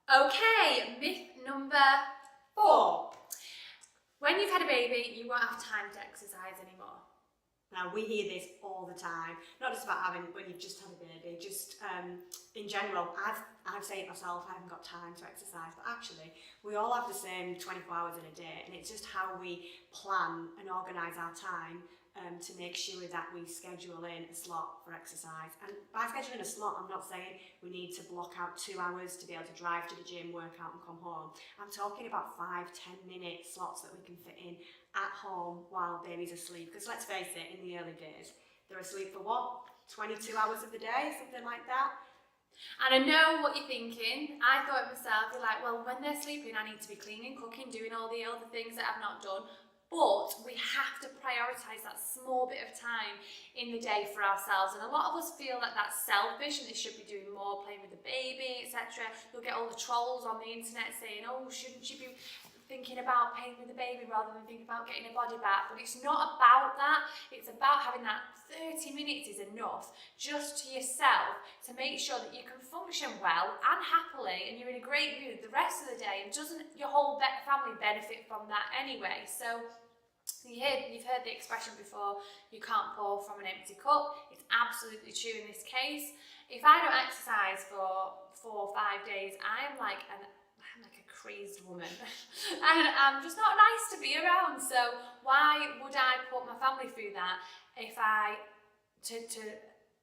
Okay, myth number 4. When you've had a baby, you won't have time to exercise anymore. Now, we hear this all the time, not just about having, when you've just had a baby, just in general. I've said it myself, I haven't got time to exercise, but actually, we all have the same 24 hours in a day, and it's just how we plan and organise our time to make sure that we schedule in a slot for exercise. And by scheduling a slot, I'm not saying we need to block out 2 hours to be able to drive to the gym, work out and come home. I'm talking about 5-10 minute slots that we can fit in at home while baby's asleep. Because let's face it, in the early days, they're asleep for what? 22 hours of the day, something like that. And I know what you're thinking. I thought it myself, you're like, well, when they're sleeping, I need to be cleaning, cooking, doing all the other things that I've not done. But we have to prioritise that small bit of time in the day for ourselves. And a lot of us feel that that's selfish and they should be doing more, playing with the baby, etc. You'll get all the trolls on the internet saying, oh, shouldn't she be thinking about playing with the baby rather than thinking about getting a body back? But it's not about that. It's about having that 30 minutes is enough just to yourself to make sure that you can function well and happily and you're in a great mood the rest of the day, and doesn't your whole family benefit from that anyway? So you've heard the expression before, you can't pour from an empty cup. It's absolutely true in this case. If I don't exercise for 4 or 5 days, I'm like a crazed woman and I'm just not nice to be around. So why would I put my family through that if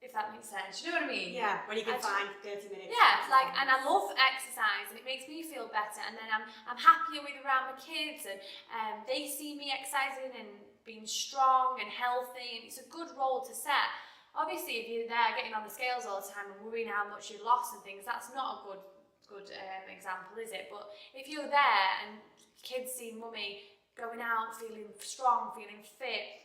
if that makes sense? You know what I mean? Yeah, when you can find 30 minutes. Yeah, like, and I love exercise and it makes me feel better, and then I'm happier with around my kids, and they see me exercising and being strong and healthy, and it's a good role to set. Obviously, if you're there getting on the scales all the time and worrying how much you lost and things, that's not a good example, is it? But if you're there and kids see mummy going out feeling strong, feeling fit,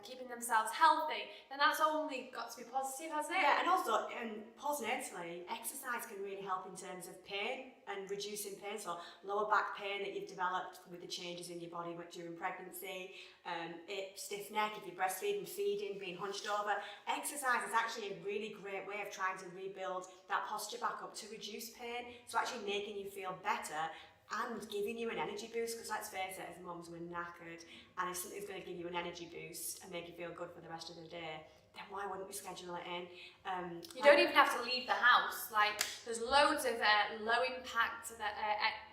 keeping themselves healthy, then that's only got to be positive, hasn't it? Yeah, and also postnatally, exercise can really help in terms of pain and reducing pain. So lower back pain that you've developed with the changes in your body during pregnancy, stiff neck if you're breastfeeding, feeding, being hunched over. Exercise is actually a really great way of trying to rebuild that posture back up to reduce pain. So actually making you feel better and giving you an energy boost, because let's face it, as mums, we're knackered, and if something's going to give you an energy boost and make you feel good for the rest of the day, then why wouldn't we schedule it in? You don't even have to leave the house. Like, there's loads of low impact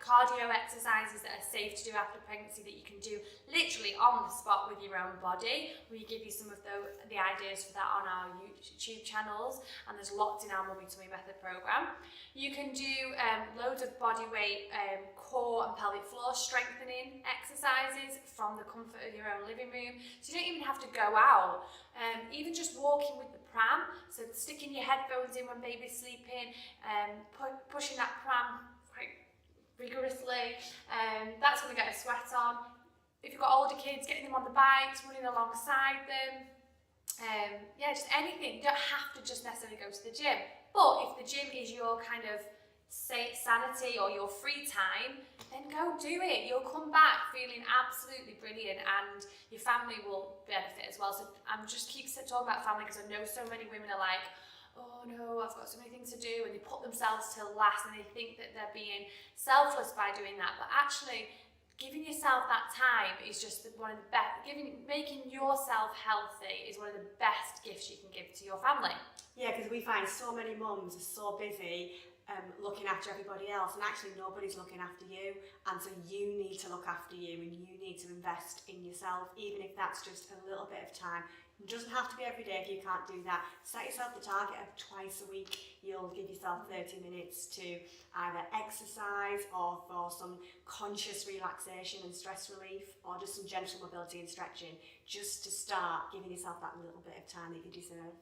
cardio exercises that are safe to do after pregnancy that you can do literally on the spot with your own body. We give you some of the ideas for that on our YouTube channels, and there's lots in our Mummy Tummy Method program. You can do loads of body weight, core and pelvic floor strengthening exercises from the comfort of your own living room. So you don't even have to go out. Even just walking with the pram, so sticking your headphones in when baby's sleeping, pushing that pram quite rigorously, that's going to get a sweat on. If you've got older kids, getting them on the bikes, running alongside them, yeah, just anything. You don't have to just necessarily go to the gym, but if the gym is your kind of sanity or your free time, then go do it. You'll come back feeling absolutely brilliant, and your family will benefit as well. So I'm just keep talking about family because I know so many women are like, oh no, I've got so many things to do, and they put themselves till last and they think that they're being selfless by doing that. But actually, giving yourself that time is just one of the best. Making yourself healthy is one of the best gifts you can give to your family. Yeah, because we find so many mums are so busy looking after everybody else, and actually nobody's looking after you, and so you need to look after you, and you need to invest in yourself, even if that's just a little bit of time. It doesn't have to be every day if you can't do that. Set yourself the target of twice a week. You'll give yourself 30 minutes to either exercise or for some conscious relaxation and stress relief, or just some gentle mobility and stretching, just to start giving yourself that little bit of time that you deserve.